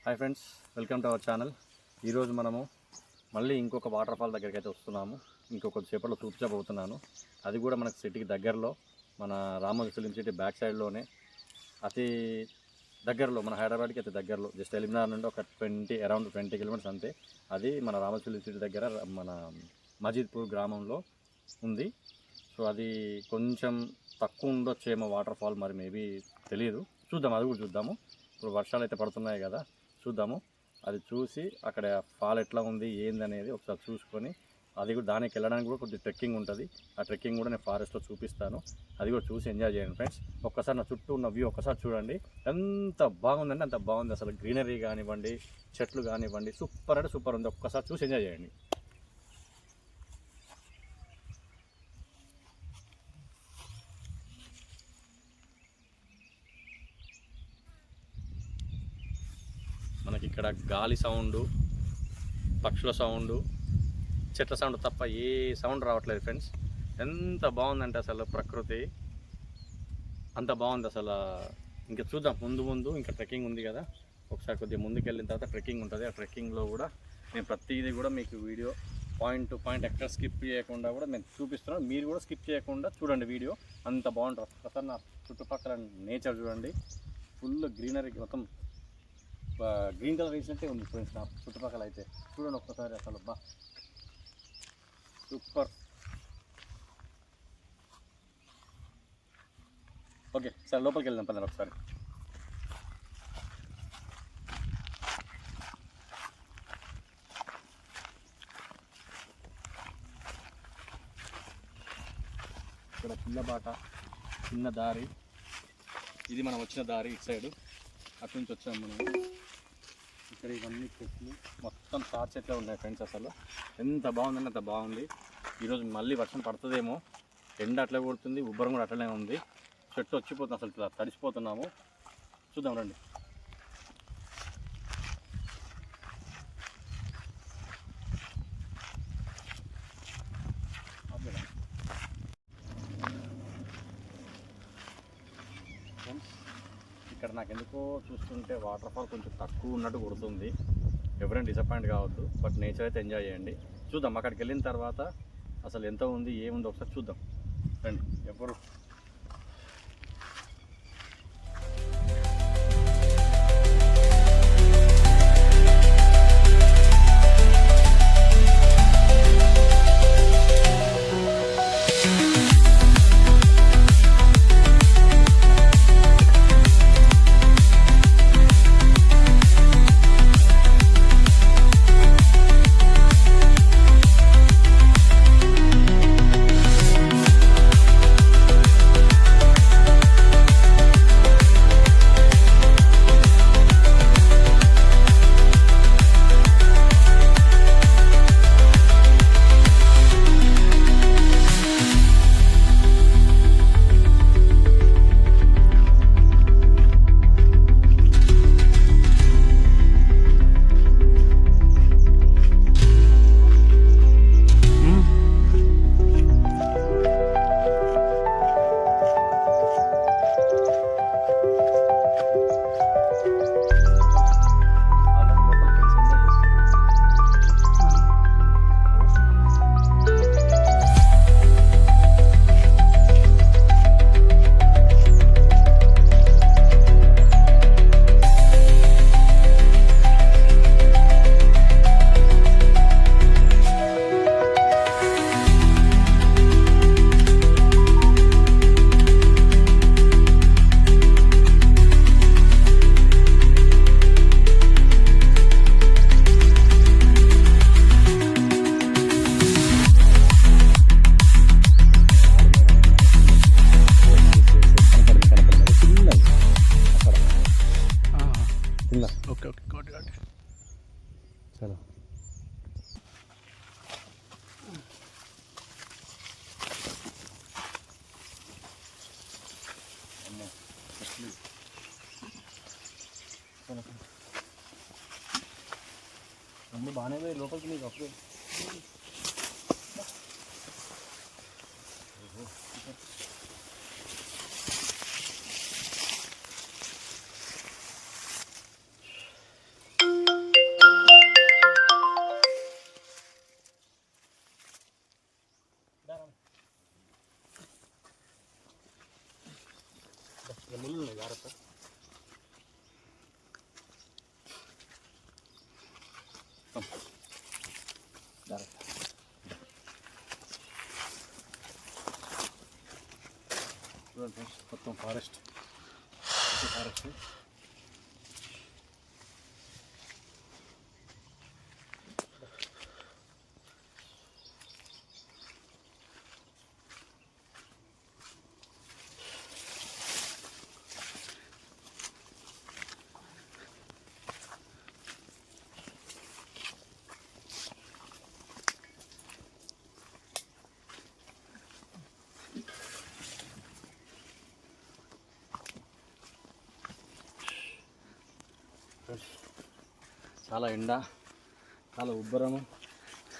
Hi friends, welcome to our channel. ఈరోజు మనము మళ్ళీ ఇంకొక వాటర్ ఫాల్ దగ్గరికి అయితే వస్తున్నాము. ఇంకొక సేపట్లో చూపించబోతున్నాను. అది కూడా మనకు సిటీకి దగ్గరలో, మన రామోజీ ఫిలిం సిటీ బ్యాక్ సైడ్లోనే, అతి దగ్గరలో, మన హైదరాబాద్కి అతి దగ్గరలో, జస్ట్ ఎలిమినార్ నుండి ఒక అరౌండ్ 20 కిలోమీటర్స్ అంతే. అది మన రామోజీ ఫిలిం సిటీ దగ్గర మన మజీద్పూర్ గ్రామంలో ఉంది. సో అది కొంచెం తక్కువ ఉండొచ్చేమో వాటర్ ఫాల్, మరి మేబీ తెలియదు. చూద్దాం, అది కూడా చూద్దాము. ఇప్పుడు వర్షాలు అయితే పడుతున్నాయి కదా, చూద్దాము. అది చూసి అక్కడ ఫాల్ ఎట్లా ఉంది ఏందనేది ఒకసారి చూసుకొని, అది కూడా దానికి వెళ్ళడానికి కూడా కొద్దిగా ట్రెక్కింగ్ ఉంటుంది. ఆ ట్రెక్కింగ్ కూడా నేను ఫారెస్ట్లో చూపిస్తాను. అది కూడా చూసి ఎంజాయ్ చేయండి ఫ్రెండ్స్. ఒక్కసారి నా చుట్టూ ఉన్న వ్యూ ఒక్కసారి చూడండి. ఎంత బాగుందంటే అంత బాగుంది. అసలు గ్రీనరీ కానివ్వండి, చెట్లు కానివ్వండి, సూపర్ అంటే సూపర్ ఉంది. ఒక్కసారి చూసి ఎంజాయ్ చేయండి. మనకి ఇక్కడ గాలి సౌండు, పక్షుల సౌండు, చెట్ల సౌండ్ తప్ప ఏ సౌండ్ రావట్లేదు ఫ్రెండ్స్. ఎంత బాగుందంటే అసలు ప్రకృతి అంత బాగుంది అసలు. ఇంకా చూద్దాం ముందు ఇంకా ట్రెక్కింగ్ ఉంది కదా, ఒకసారి కొద్దిగా ముందుకు వెళ్ళిన తర్వాత ట్రెక్కింగ్ ఉంటుంది. ఆ ట్రెక్కింగ్లో కూడా నేను ప్రతిదీ కూడా మీకు వీడియో పాయింట్ టు పాయింట్ ఎక్కడ స్కిప్ చేయకుండా కూడా నేను చూపిస్తున్నాను. మీరు కూడా స్కిప్ చేయకుండా చూడండి వీడియో. అంత బాగుంటుంది. ఒకసారి నా చుట్టుపక్కల నేచర్ చూడండి. ఫుల్ గ్రీనరీ, మొత్తం గ్రీన్ కలర్ వేసినట్టే ఉంది ఫ్రెండ్స్. నా చుట్టుపక్కల అయితే చూడండి ఒక్కసారి. అసలు బా సూపర్. ఓకే, సరే లోపలికి వెళ్దాం పదండి ఒకసారి. ఇక్కడ చిన్న బాట, చిన్న దారి. ఇది మనం వచ్చిన దారి ఇటు సైడు. అటు నుంచి వచ్చాము మనం. ఇక్కడ ఇవన్నీ చెట్లు, మొత్తం తాటి చెట్లే ఉన్నాయి ఫ్రెండ్స్. అసలు ఎంత బాగుందంటే అంత బాగుంది. ఈరోజు మళ్ళీ వర్షం పడుతుందేమో. ఎండ అట్లే కొడుతుంది, ఉబ్బరం కూడా అట్లనే ఉంది. చెట్టు వచ్చిపోతుంది, అసలు ఇట్లా తడిసిపోతున్నాము. చూద్దాం రండి. ఇక్కడ నాకు ఎందుకో చూస్తుంటే వాటర్ ఫాల్ కొంచెం తక్కువ ఉన్నట్టు కొడుతుంది. ఎవరైనా డిసప్పాయింట్ కావద్దు, బట్ నేచర్ అయితే ఎంజాయ్ చేయండి. చూద్దాం అక్కడికి వెళ్ళిన తర్వాత అసలు ఎంత ఉంది ఏముందో ఒకసారి చూద్దాం రండి. ఎవరు ఓకే ఓకే గాట్ గాట్ చలో. అన్నీ బాగానే పోయి లోపలికి నీకు అప్పుడు మొత్తం ఫారెస్ట్ ఫారెస్ట్. చాలా ఎండ, చాలా ఉబ్బరము,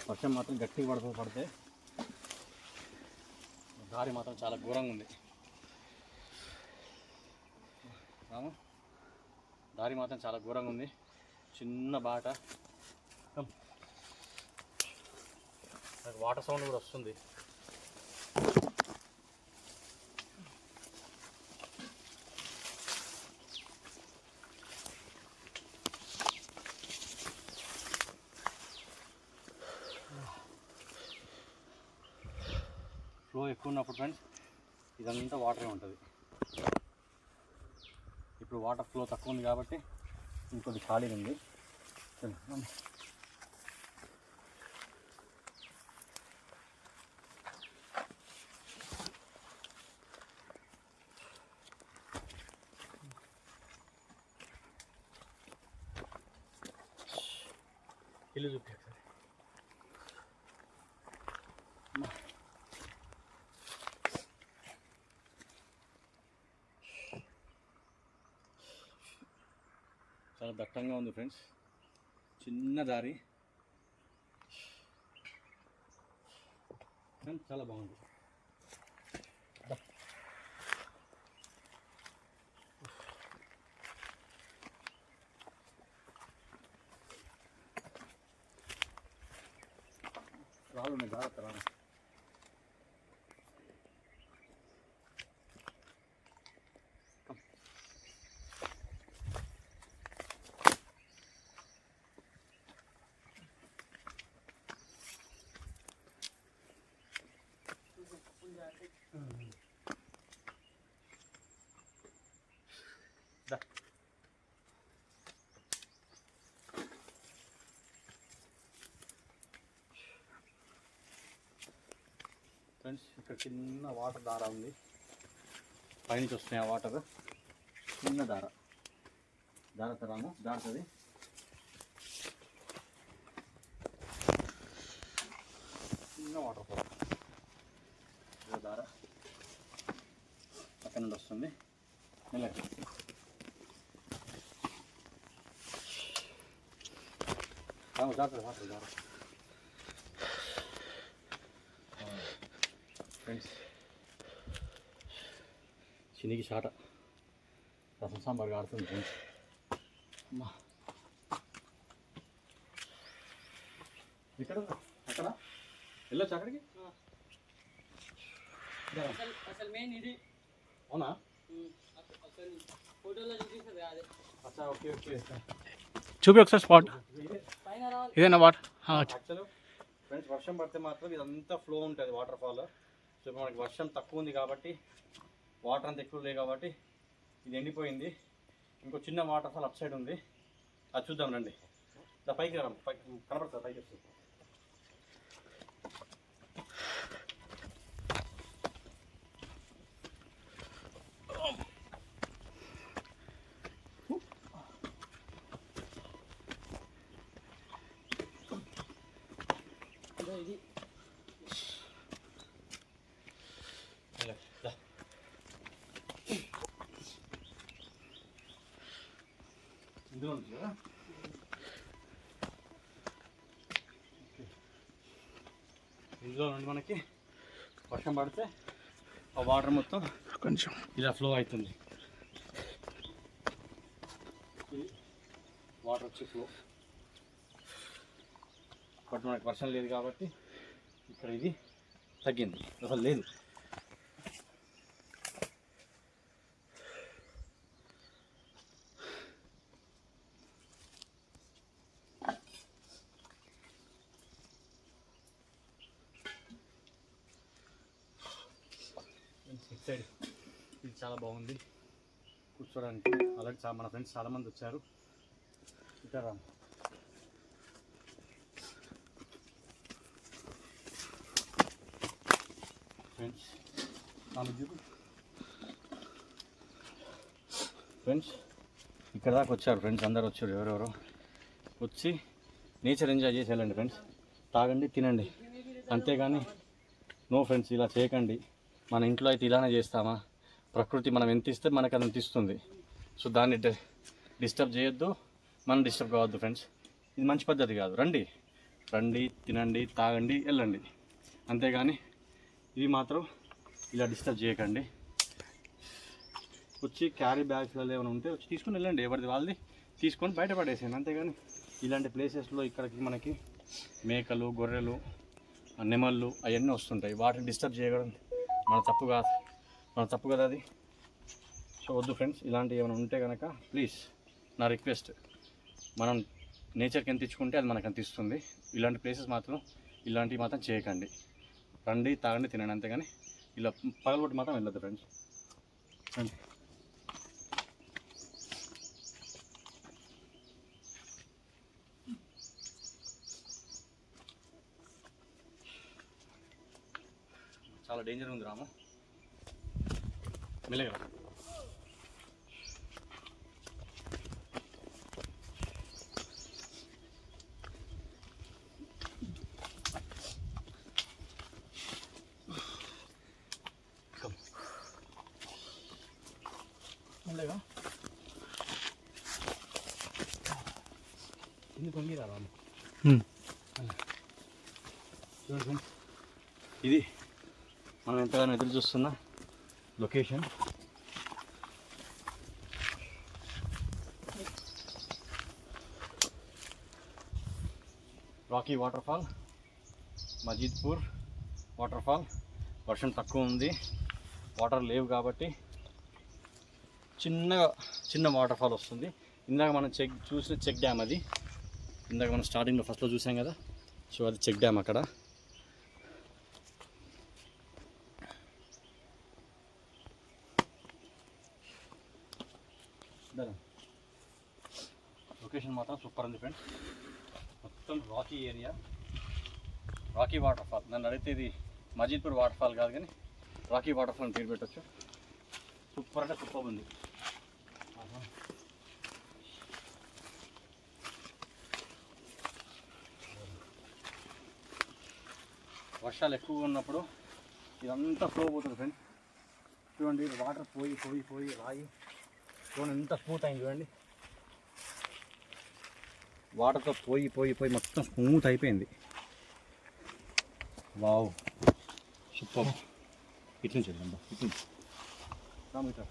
వర్షం మాత్రం గట్టిగా పడితే దారి మాత్రం చాలా ఘోరంగా ఉంది. దారి మాత్రం చాలా ఘోరంగా ఉంది. చిన్న బాట, నాకు వాటర్ సౌండ్ కూడా వస్తుంది. ఫ్లో ఎక్కువ ఉన్నప్పుడు ఫ్రెండ్స్ ఇదంతా వాటరే ఉంటుంది. ఇప్పుడు వాటర్ ఫ్లో తక్కువ ఉంది కాబట్టి ఇంకొద్ది ఖాళీ ఉంది. ఇల్లు చూపించారు చాలా దట్టంగా ఉంది ఫ్రెండ్స్. చిన్న దారి చాలా బాగుంది. రాళ్ళు ఉన్నాయి, జాగ్రత్త రాను. ఫ్రెండ్స్ ఇక్కడ చిన్న వాటర్ దార ఉంది, పైనుంచి వస్తున్నాయి ఆ వాటర్. చిన్న దార దారతరాము దాటుతుంది. చిన్న వాటర్ ఫాల్ దార పక్కన నుండి వస్తుంది. మెల్లగా దాటుతుంది వాటర్ దార. ఫ్రెండ్స్ చినికి షాట రసం సాంబార్ ఆడుతుంది ఫ్రెండ్స్. అమ్మా ఇక్కడ అక్కడ వెళ్ళొచ్చు అక్కడికి. అసలు మెయిన్ ఇది. అవునా? ఫోటోలో చూపిస్తుంది కాదు. అచ్చా ఓకే ఓకే. చూపి ఒకసారి స్పాట్ ఇదేనా వాటర్. యాక్చువల్ ఫ్రెండ్స్ వర్షం పడితే మాత్రం ఇదంతా ఫ్లో ఉంటుంది వాటర్ ఫాల్. సో మనకి వర్షం తక్కువ ఉంది కాబట్టి వాటర్ అంత ఎక్కువ లేదు కాబట్టి ఇది ఎండిపోయింది. ఇంకో చిన్న వాటర్ ఫాల్ అప్ సైడ్ ఉంది, అది చూద్దాం రండి. పైకి రా, పైకి కనపడుతుంది, పైకి వస్తుంది. ఇది ఇందులో ఉంది కదా. ఇందులో నుండి మనకి వర్షం పడితే ఆ వాటర్ మొత్తం కొంచెం ఇలా ఫ్లో అవుతుంది. వాటర్ వచ్చి ఫ్లో. బట్ మనకి వర్షం లేదు కాబట్టి ఇక్కడ ఇది తగ్గింది, అసలు లేదు. సైడ్ ఇది చాలా బాగుంది కూర్చోడానికి. అలాగే మన ఫ్రెండ్స్ చాలామంది వచ్చారు. ఇక్కడ రా ఫ్రెండ్స్, ఫ్రెండ్స్ ఇక్కడ దాకా వచ్చారు ఫ్రెండ్స్, అందరు వచ్చారు. ఎవరెవరో వచ్చి నేచర్ ఎంజాయ్ చేసి వెళ్ళండి ఫ్రెండ్స్. తాగండి, తినండి, అంతేగాని నో ఫ్రెండ్స్ ఇలా చేయకండి. మన ఇంట్లో అయితే ఇలానే చేస్తామా? ప్రకృతి మనం ఎంత ఇస్తే మనకు అది ఎంత ఇస్తుంది. సో దాన్ని డిస్టర్బ్ చేయొద్దు, మనం డిస్టర్బ్ కావద్దు ఫ్రెండ్స్. ఇది మంచి పద్ధతి కాదు. రండి, తినండి, తాగండి, వెళ్ళండి, అంతేగాని ఇవి మాత్రం ఇలా డిస్టర్బ్ చేయకండి. వచ్చి క్యారీ బ్యాగ్స్లలో ఏమైనా ఉంటే వచ్చి తీసుకుని వెళ్ళండి, ఎవరిది వాళ్ళది తీసుకొని బయటపడేసాను, అంతేగాని ఇలాంటి ప్లేసెస్లో ఇక్కడికి మనకి మేకలు, గొర్రెలు, నెమళ్ళు అవన్నీ వస్తుంటాయి. వాటిని డిస్టర్బ్ చేయడం మన తప్పు కదా అది. సో వద్దు ఫ్రెండ్స్. ఇలాంటివి ఏమైనా ఉంటే కనుక ప్లీజ్ నా రిక్వెస్ట్, మనం నేచర్కి ఎంత ఇచ్చుకుంటే అది మనకు అంత ఇస్తుంది. ఇలాంటి ప్లేసెస్ మాత్రం ఇలాంటివి మాత్రం చేయకండి. రండి, తాగండి, తినండి, అంతేగాని ఇలా పగలగొట్టి మాత్రం వెళ్ళొద్దు ఫ్రెండ్స్. రండి. చాలా డేంజర్ ఉంది రాము, మెల్లగా. మెల్లగా కింద కొంగిరా రాము. చూడండి, ఇది మనం ఎంతగానో ఎదురు చూస్తున్న location. Rocky waterfall, Majidpur waterfall. వర్షం తక్కువ ఉంది, వాటర్ లేవు కాబట్టి చిన్న వాటర్ఫాల్ వస్తుంది. ఇందాక మనం చూసిన చెక్ డ్యామ్ అది. ఇందాక మనం స్టార్టింగ్లో ఫస్ట్లో చూసాం కదా, సో అది చెక్ డ్యామ్ అక్కడ. లొకేషన్ మాత్రం సూపర్ ఉంది ఫ్రెండ్స్. మొత్తం రాకీ ఏరియా, రాకీ వాటర్ఫాల్. నన్ను అడిగితే ఇది మజీద్పూర్ వాటర్ఫాల్ కాదు కానీ రాకీ వాటర్ఫాల్ పేరు పెట్టచ్చు. సూపర్ అంటే సూపర్ ఉంది. వర్షాలు ఎక్కువగా ఉన్నప్పుడు ఇదంతా ఫ్లో పోతుంది ఫ్రెండ్స్. చూడండి, వాటర్ పోయి రాయి చూడండి ఎంత స్మూత్ అయింది. చూడండి, వాటర్తో పోయి మొత్తం స్మూత్ అయిపోయింది. Wow, super. ఇట్లా నుంచి వెళ్దాం, ఇట్లా రాము, ఇట్లా.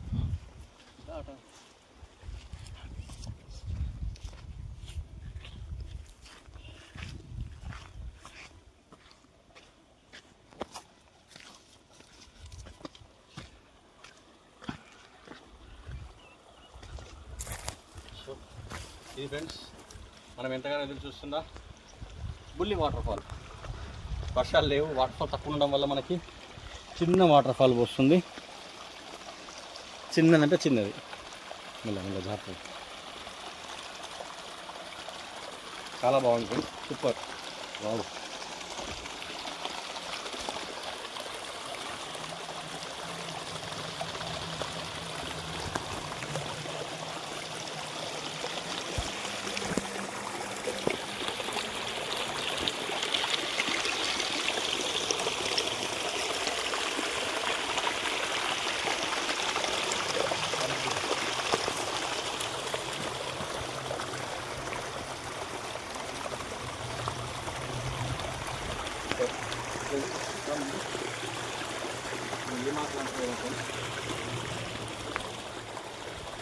ఇది ఫ్రెండ్స్ మనం ఎంతగానో ఎదురు చూస్తుందా బుల్లి వాటర్ఫాల్. వర్షాలు లేవు, వాటర్ఫాల్ తక్కువ ఉండడం వల్ల మనకి చిన్న వాటర్ఫాల్ వస్తుంది. చిన్నదంటే చిన్నది, మెల్ల జాగ్రత్త. చాలా బాగుంది ఫ్రెండ్స్, సూపర్. వావ్,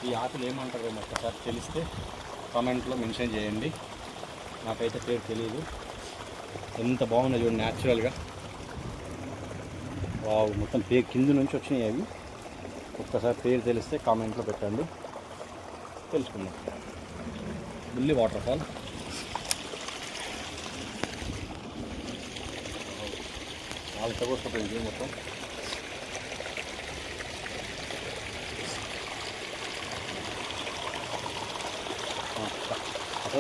ఈ ఆకులు ఏమంటారో ఒక్కసారి తెలిస్తే కామెంట్లో మెన్షన్ చేయండి. నాకైతే పేరు తెలియదు. ఎంత బాగున్నాయి చూడండి, న్యాచురల్గా. వావ్, మొత్తం పేరు కింద నుంచి వచ్చినాయి అవి. ఒక్కసారి పేరు తెలిస్తే కామెంట్లో పెట్టండి, తెలుసుకుందాం. బుల్లి వాటర్ఫాల్. వాళ్ళ తగ్గొస్తుంది మొత్తం.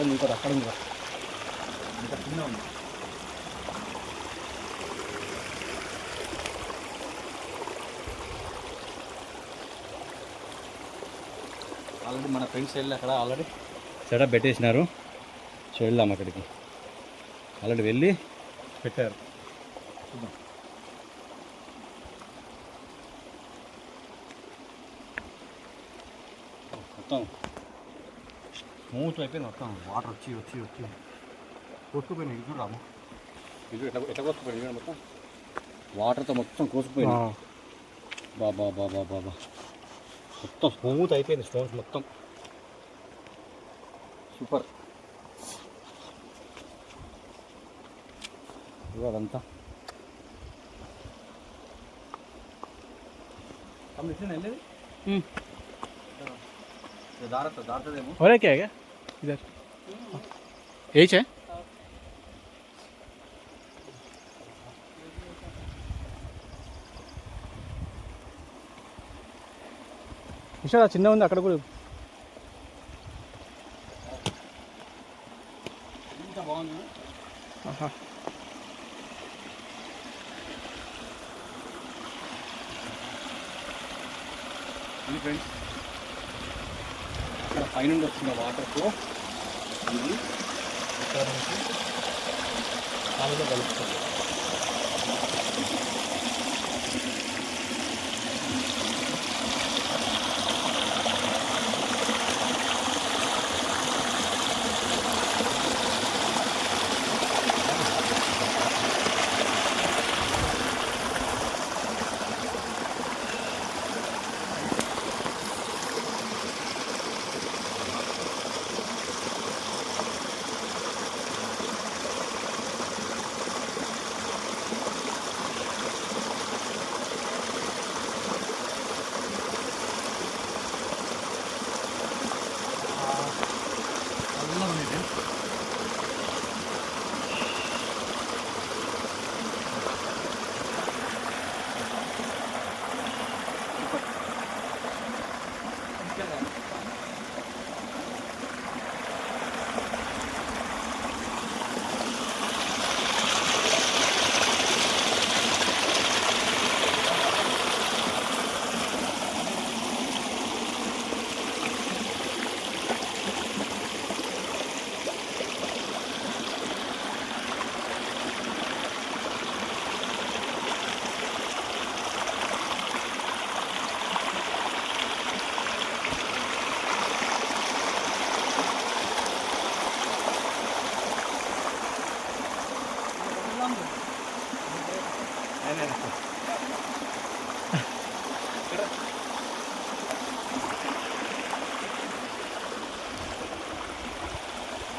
ఇంకోటి అక్కడ ఉంది, ఇంకా చిన్న ఉంది. ఆల్రెడీ మన ఫ్రెండ్స్ వెళ్ళి అక్కడ ఆల్రెడీ సెటప్ పెట్టేసినారు. సో వెళ్దాం అక్కడికి, ఆల్రెడీ వెళ్ళి పెట్టారు. చూద్దాం. మొత్తం స్మూత్ అయిపోయింది, మొత్తం వాటర్ వచ్చి వచ్చి వచ్చి కోసుకుపోయినాయి. ఇది రాము, ఇది ఎట్లా ఎట్లా కోసుకుపోయింది చూడండి, మొత్తం వాటర్తో మొత్తం కోసుకుపోయింది. బాబా బాబా బాబా మొత్తం స్మూత్ అయిపోయింది, స్టోన్స్ మొత్తం సూపర్. అదంతా వెళ్ళేది దారుతుందేమో. और है क्या इधर यही है విషయాలు చిన్న ఉంది అక్కడ కూడా. ఇంత బాగుంది. ఇది ఫ్రెండ్స్ అక్కడ పైనుండి వస్తున్న వాటర్తో ఇది ఇక్కడ నుంచి కాలువలో కలుపుతుంది.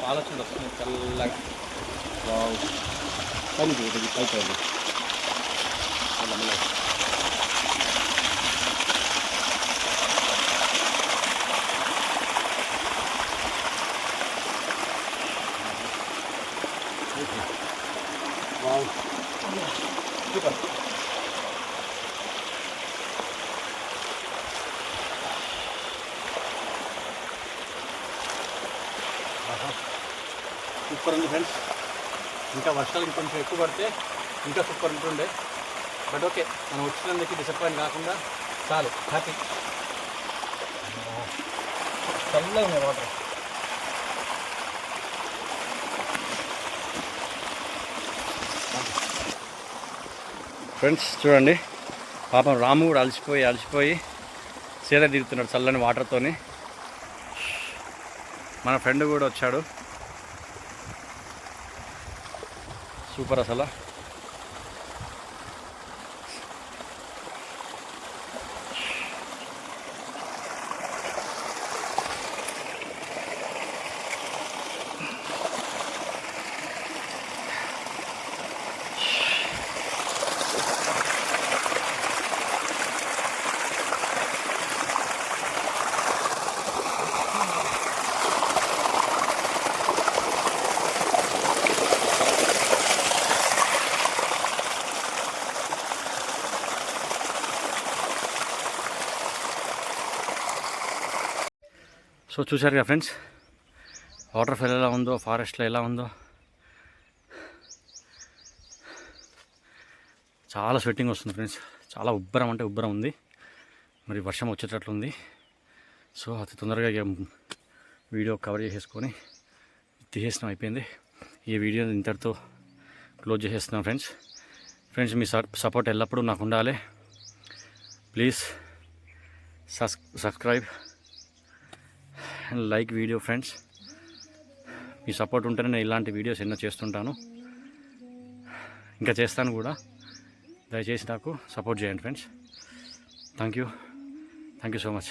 ఆలోచన వస్తుంది చల్లగా. వావ్, కానీ ఇది పైకి వావ్ సూపర్. సూపర్ ఉంది ఫ్రెండ్స్. ఇంకా వర్షాలు ఇంకొంచెం ఎక్కువ పడితే ఇంకా సూపర్ ఉంటుండే. బట్ ఓకే, మనం వచ్చినందుకు డిసప్పాయింట్ కాకుండా చాలు, హ్యాపీ. చల్లగా ఉన్నాయి వాటర్. ఫ్రెండ్స్ చూడండి, పాపం రాము కూడా అలసిపోయి సీదా దిగుతున్నాడు చల్లని వాటర్తోని. మన ఫ్రెండ్ కూడా వచ్చాడు. సూపర్ అసలు. సో చూశారు కదా ఫ్రెండ్స్, వాటర్ ఫాల్ ఎలా ఉందో, ఫారెస్ట్లో ఎలా ఉందో, చాలా స్వెట్టింగ్ వస్తుంది ఫ్రెండ్స్. చాలా ఉబ్బరం అంటే ఉబ్బరం ఉంది. మరి వర్షం వచ్చేటట్లుంది. సో అతి తొందరగా వీడియో కవర్ చేసేసుకొని తీసేసినాం, అయిపోయింది. ఈ వీడియో ఇంతటితో క్లోజ్ చేసేస్తున్నాం ఫ్రెండ్స్. మీ సపోర్ట్ ఎల్లప్పుడూ నాకు ఉండాలి. Please subscribe and like video friends. Me support ఉంటేనే నేను ఇలాంటి వీడియోస్ ఎన్నో చేస్తుంటాను, ఇంకా చేస్తాను కూడా. దయచేసి నాకు సపోర్ట్ చేయండి friends. Thank you so much.